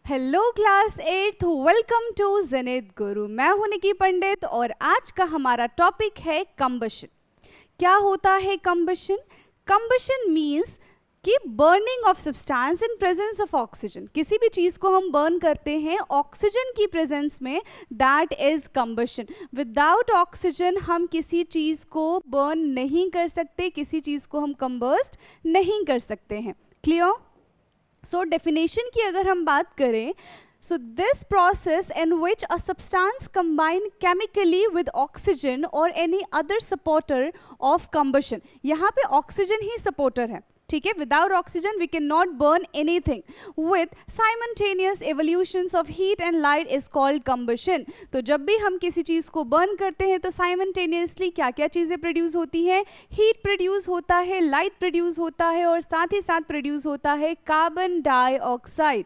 Hello class 8, welcome to Zenith Guru. मैं हूं निकी पंडित और आज का हमारा टॉपिक है कंबशन। क्या होता है कंबशन? कंबशन मीन्स कि burning of substance in presence of oxygen. किसी भी चीज़ को हम बर्न करते हैं ऑक्सीजन की प्रेजेंस में, that is combustion. Without oxygen हम किसी चीज़ को बर्न नहीं कर सकते, किसी चीज़ को हम कंबस्ट नहीं कर सकते हैं। क्लियर? सो डेफिनेशन की अगर हम बात करें, so this process in which a substance combine chemically with oxygen or any other supporter of combustion, यहाँ पे ऑक्सीजन ही सपोर्टर है, ठीक है। Without oxygen we can not burn anything. With simultaneous evolutions of heat and light is called combustion. तो जब भी हम किसी चीज़ को बर्न करते हैं तो साइमल्टेनियसली क्या क्या चीज़ें प्रोड्यूस होती हैं? हीट प्रोड्यूस होता है, लाइट प्रोड्यूस होता है और साथ ही साथ प्रोड्यूस होता है carbon dioxide,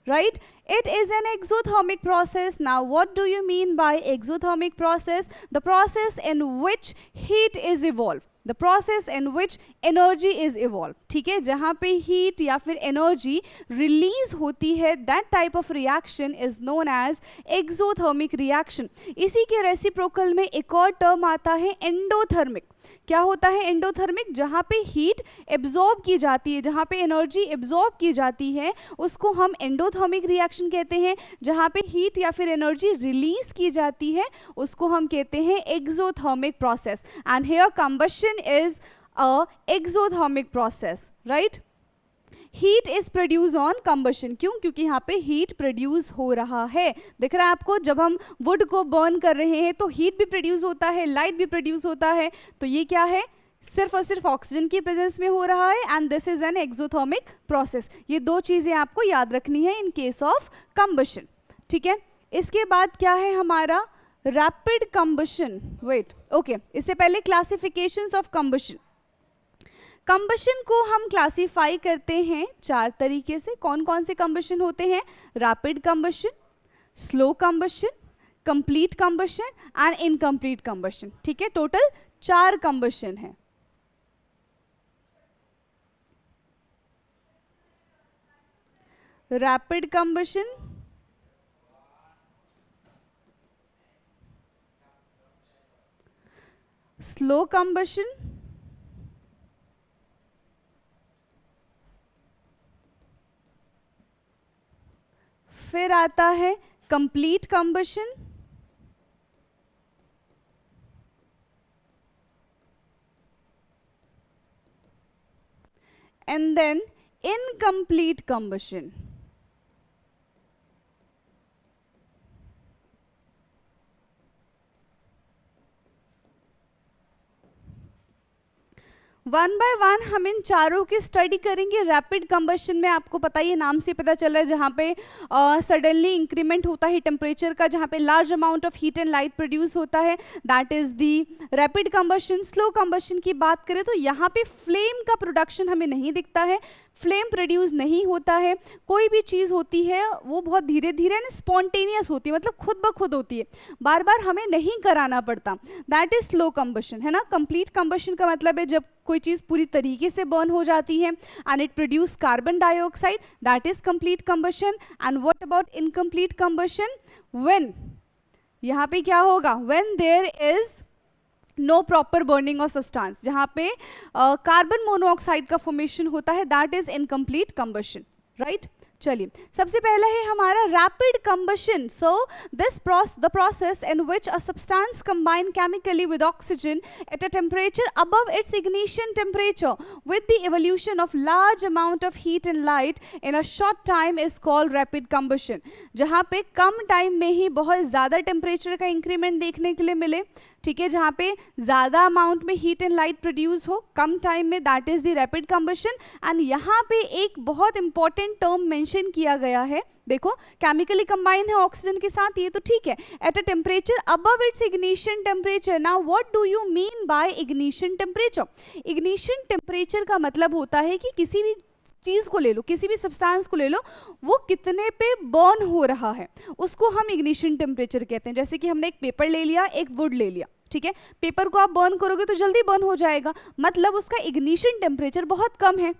right? It is an exothermic process. Now what do you mean by exothermic process? The process in which heat is evolved, the process in which energy is evolved, ठीक है। जहाँ पे heat या फिर energy release होती है, that type of reaction is known as exothermic reaction। इसी के रेसिप्रोकल में एक और टर्म आता है एंडोथर्मिक। क्या होता है एंडोथर्मिक? जहाँ पे हीट एब्जॉर्ब की जाती है, जहाँ पे एनर्जी एब्जॉर्ब की जाती है उसको हम एंडोथर्मिक रिएक्शन कहते हैं। जहाँ पे हीट या फिर एनर्जी रिलीज की जाती है उसको हम कहते हैं exothermic process. And here combustion is a exothermic process, right? Heat is produce on combustion. क्यों? क्योंकि यहाँ पे हीट प्रोड्यूस हो रहा है। दिख रहा है आपको? जब हम वुड को बर्न कर रहे हैं तो हीट भी प्रोड्यूस होता है, लाइट भी प्रोड्यूस होता है। तो ये क्या है? सिर्फ और सिर्फ ऑक्सीजन की प्रेजेंस में हो रहा है and this is an exothermic process. ये दो चीजें आपको याद रखनी है इन केस ऑफ कंबशन, ठीक है। इसके बाद क्या है हमारा? Rapid combustion. वेट, ओके, इससे पहले क्लासिफिकेशंस ऑफ कंबशन। कंबशन को हम क्लासीफाई करते हैं चार तरीके से। कौन कौन से कंबशन होते हैं? Rapid combustion, slow combustion, complete combustion and incomplete combustion, ठीक है। टोटल 4 कंबशन है। रैपिड कंबशन, स्लो कंबशन, फिर आता है complete combustion, and then incomplete combustion. One by one हम इन चारों की स्टडी करेंगे। रैपिड कंबशन में आपको पता ही है, नाम से पता चल रहा है, जहाँ पे सडनली इंक्रीमेंट होता है टेम्परेचर का, जहाँ पे large amount of heat and light produce होता है, that is the rapid combustion. Slow combustion की बात करें तो यहाँ पे फ्लेम का प्रोडक्शन हमें नहीं दिखता है, फ्लेम प्रोड्यूस नहीं होता है। कोई भी चीज़ होती है वो बहुत धीरे धीरे ना स्पॉन्टेनियस होती है, मतलब खुद ब खुद होती है, बार बार हमें नहीं कराना पड़ता, दैट इज स्लो कंबशन, है ना। कंप्लीट कंबशन का मतलब है जब कोई चीज़ पूरी तरीके से बर्न हो जाती है and it produce carbon dioxide, that is complete combustion. And what about incomplete combustion? When, यहाँ पे क्या होगा? When there is no proper burning of substance, जहाँ पे कार्बन मोनोऑक्साइड का फॉर्मेशन होता है, that is incomplete combustion, right. चलिए, सबसे पहला है हमारा rapid combustion. So the process in which a substance combine chemically with oxygen at a temperature above its ignition temperature with the evolution of large amount of heat and light in a short time is called rapid combustion. जहाँ पे कम time में ही बहुत ज़्यादा temperature का increment देखने के लिए मिले, ठीक है, जहाँ पे ज़्यादा अमाउंट में हीट एंड लाइट प्रोड्यूस हो कम टाइम में, that is the rapid combustion. And यहाँ पे एक बहुत इंपॉर्टेंट टर्म मेंशन किया गया है। देखो, केमिकली कंबाइन है ऑक्सीजन के साथ, ये तो ठीक है, eight a temperature above its ignition temperature. Now what do you mean bye ignition temperature? Ignition temperature का मतलब होता है कि किसी भी चीज़ को ले लो, किसी भी सब्सटेंस को ले लो, वो कितने पे बर्न हो रहा है उसको हम इग्निशन टेम्परेचर कहते हैं। जैसे कि हमने एक पेपर ले लिया, एक वुड ले लिया, ठीक है, पेपर को आप बर्न करोगे तो जल्दी बर्न हो जाएगा, मतलब उसका इग्निशन टेम्परेचर बहुत कम है,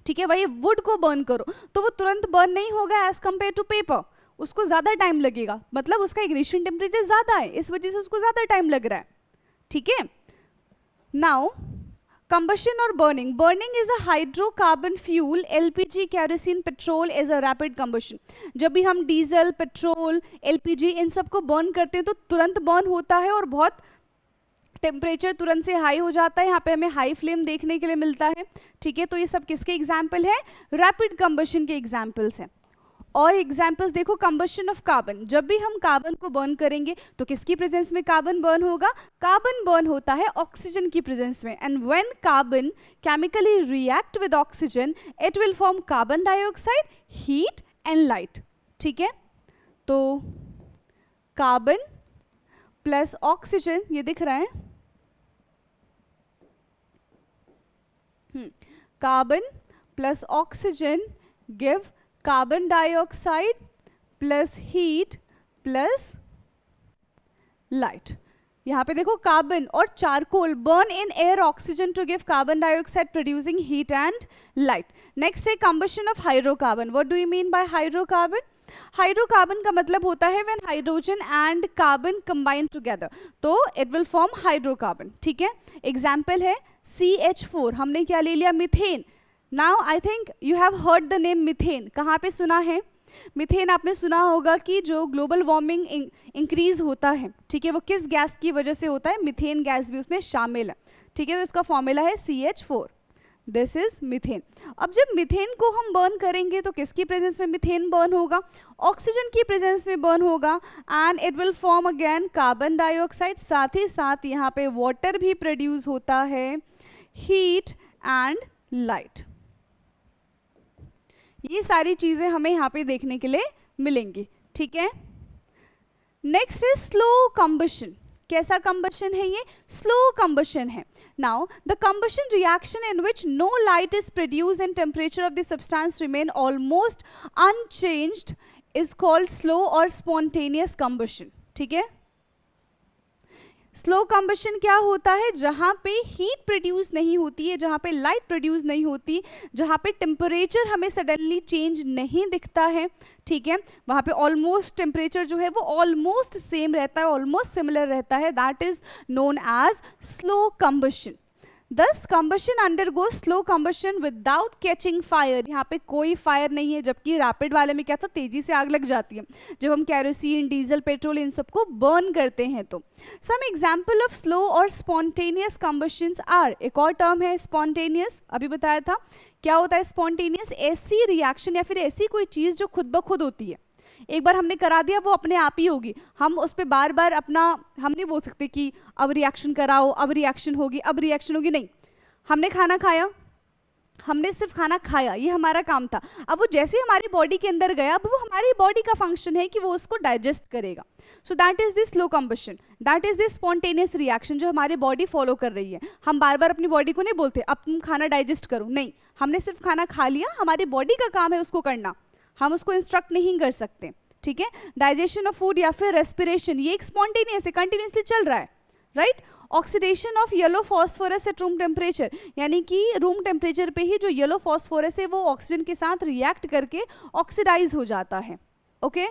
ठीक है, वही वुड को बर्न करो तो वो तुरंत बर्न नहीं होगा एज कंपेयर टू पेपर, उसको ज़्यादा टाइम लगेगा, मतलब उसका इग्निशन टेम्परेचर ज़्यादा है, इस वजह से उसको ज़्यादा टाइम लग रहा है। ठीक है, now combustion or burning is a hydrocarbon fuel, LPG, kerosene, petrol is a rapid combustion। जब भी हम डीजल, पेट्रोल, LPG इन सब को बर्न करते हैं तो तुरंत बर्न होता है और बहुत टेम्परेचर तुरंत से हाई हो जाता है, यहाँ पे हमें हाई फ्लेम देखने के लिए मिलता है। ठीक है, तो ये सब किसके एग्जाम्पल है? रैपिड कंबशन के एग्जाम्पल्स हैं। और एग्जाम्पल्स देखो, कंबशन ऑफ कार्बन, जब भी हम कार्बन को बर्न करेंगे तो किसकी प्रेजेंस में कार्बन बर्न होगा? कार्बन बर्न होता है ऑक्सीजन की प्रेजेंस में, and when carbon chemically react with oxygen it will form carbon dioxide, heat and light. ठीक है, तो कार्बन प्लस ऑक्सीजन, ये दिख रहा है, carbon plus oxygen give carbon dioxide plus heat plus light. यहाँ पे देखो कार्बन और charcoal burn in air oxygen to give carbon dioxide producing heat and light. Next है combustion of hydrocarbon. What do you mean by hydrocarbon? Hydrocarbon का मतलब होता है when hydrogen and carbon combine together, तो it will form hydrocarbon. ठीक है, example है CH4, हमने क्या ले लिया? Methane. Now I think you have heard the name methane. कहाँ पे सुना है मीथेन? आपने सुना होगा कि जो ग्लोबल वार्मिंग इंक्रीज होता है, ठीक है, वो किस गैस की वजह से होता है? मीथेन गैस भी उसमें शामिल है। ठीक है, तो इसका फॉर्मूला है CH4, दिस इज मीथेन। अब जब मीथेन को हम बर्न करेंगे तो किसकी प्रेजेंस में मीथेन बर्न होगा? ऑक्सीजन की प्रेजेंस में बर्न होगा, and it will form again carbon dioxide. साथ ही साथ यहाँ पे वाटर भी प्रोड्यूस होता है, हीट एंड लाइट। ये सारी चीजें हमें यहाँ पे देखने के लिए मिलेंगी। ठीक है, नेक्स्ट है स्लो कंबशन। कैसा कंबशन है ये? स्लो कंबशन है। Now the combustion reaction in which no light is produce and temperature of the substance remain almost unchanged is called slow और स्पॉन्टेनियस कंबशन। ठीक है, स्लो कंबशन क्या होता है? जहाँ पे हीट प्रोड्यूस नहीं होती है, जहाँ पे लाइट प्रोड्यूस नहीं होती, जहाँ पे टेम्परेचर हमें सडनली चेंज नहीं दिखता है। ठीक है, वहाँ पे ऑलमोस्ट टेम्परेचर जो है वो ऑलमोस्ट सेम रहता है, ऑलमोस्ट सिमिलर रहता है, that is known as slow combustion. This combustion undergo slow combustion without catching fire. यहाँ पे कोई फायर नहीं है, जबकि रैपिड वाले में क्या था? तेजी से आग लग जाती है जब हम कैरोसिन, डीजल, पेट्रोल इन सबको बर्न करते हैं। तो सम एग्जाम्पल ऑफ स्लो और स्पॉन्टेनियस कंबशंस आर, एक और टर्म है स्पॉन्टेनियस, अभी बताया था। क्या होता है स्पॉन्टेनियस? ऐसी रिएक्शन या फिर ऐसी कोई चीज़ जो खुद ब खुद होती है, एक बार हमने करा दिया वो अपने आप ही होगी, हम उस पर बार बार अपना, हम नहीं बोल सकते कि अब रिएक्शन कराओ, अब रिएक्शन होगी, अब रिएक्शन होगी, नहीं। हमने खाना खाया, हमने सिर्फ खाना खाया, ये हमारा काम था। अब वो जैसे हमारी बॉडी के अंदर गया, अब वो हमारी बॉडी का फंक्शन है कि वो उसको डाइजेस्ट करेगा। So that is the slow combustion, that is the spontaneous reaction जो हमारी बॉडी फॉलो कर रही है। हम बार बार अपनी बॉडी को नहीं बोलते अब तुम खाना डाइजेस्ट करो, नहीं, हमने सिर्फ खाना खा लिया, हमारी बॉडी का काम है उसको करना, हम उसको इंस्ट्रक्ट नहीं कर सकते। ठीक है, डाइजेशन ऑफ फूड या फिर रेस्पिरेशन, ये एक स्पॉन्टेनियस है, कंटिन्यूसली चल रहा है, right. Oxidation of yellow phosphorus at room temperature, यानी कि रूम टेम्परेचर पे ही जो येलो फॉस्फोरस है वो ऑक्सीजन के साथ रिएक्ट करके ऑक्सीडाइज हो जाता है। Okay,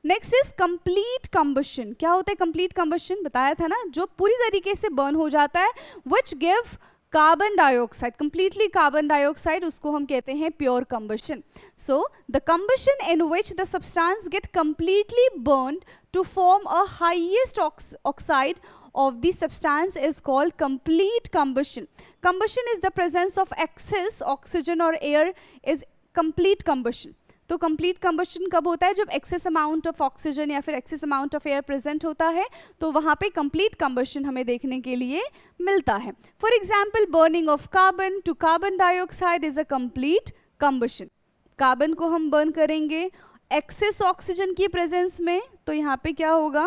next is complete combustion. क्या होता है कंप्लीट कंबशन? बताया था ना, जो पूरी तरीके से बर्न हो जाता है, which give carbon dioxide, completely carbon dioxide, उसको हम कहते हैं pure combustion. So the combustion in which the substance get completely burned to form a highest oxide of the substance is called complete combustion. Combustion is the presence of excess oxygen or air is complete combustion. तो complete combustion कब होता है? जब excess amount of oxygen या फिर excess amount of air present होता है, तो वहाँ पे complete combustion हमें देखने के लिए मिलता है। For example, burning of carbon to carbon dioxide is a complete combustion. Carbon को हम बर्न करेंगे एक्सेस ऑक्सीजन की प्रेजेंस में, तो यहाँ पे क्या होगा?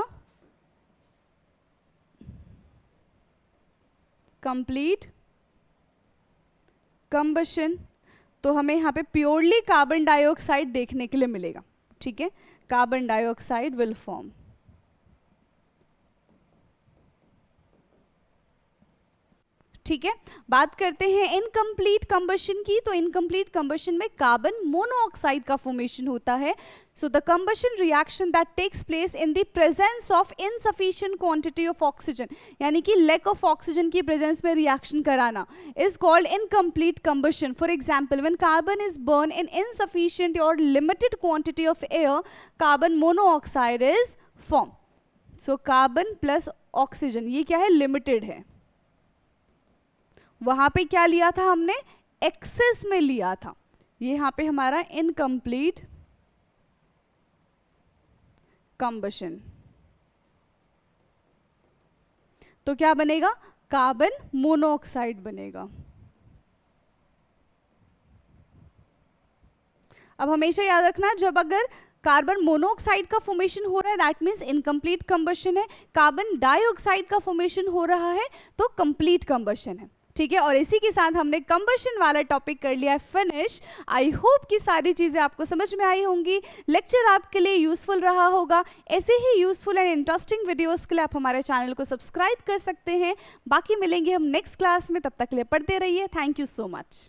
Complete combustion. तो हमें यहाँ पे प्योरली कार्बन डाइऑक्साइड देखने के लिए मिलेगा। ठीक है, कार्बन डाइऑक्साइड विल फॉर्म। ठीक है, बात करते हैं इनकम्प्लीट कंबशन की। तो इनकम्प्लीट कंबशन में कार्बन मोनोऑक्साइड का फॉर्मेशन होता है। So the combustion reaction that takes place in the presence of insufficient quantity of oxygen, यानी कि लैक ऑफ ऑक्सीजन की प्रेजेंस में रिएक्शन कराना, is called incomplete combustion. For example, when carbon is burn in insufficient और limited quantity of air, carbon monoxide is form. So carbon plus oxygen ये क्या है, limited है। वहां पे क्या लिया था हमने, एक्सेस में लिया था। ये यहां पे हमारा इनकम्प्लीट कंबशन। तो क्या बनेगा, कार्बन मोनोऑक्साइड बनेगा। अब हमेशा याद रखना, जब अगर कार्बन मोनोऑक्साइड का फॉर्मेशन हो रहा है दैट मीन्स इनकम्प्लीट कंबशन है, कार्बन डाइऑक्साइड का फॉर्मेशन हो रहा है तो कंप्लीट कंबशन है। ठीक है, और इसी के साथ हमने कंबशन वाला टॉपिक कर लिया है फिनिश। आई होप कि सारी चीज़ें आपको समझ में आई होंगी, लेक्चर आपके लिए यूजफुल रहा होगा। ऐसे ही यूजफुल एंड इंटरेस्टिंग वीडियोस के लिए आप हमारे चैनल को सब्सक्राइब कर सकते हैं। बाकी मिलेंगे हम नेक्स्ट क्लास में, तब तक के लिए पढ़ते रहिए। Thank you so much.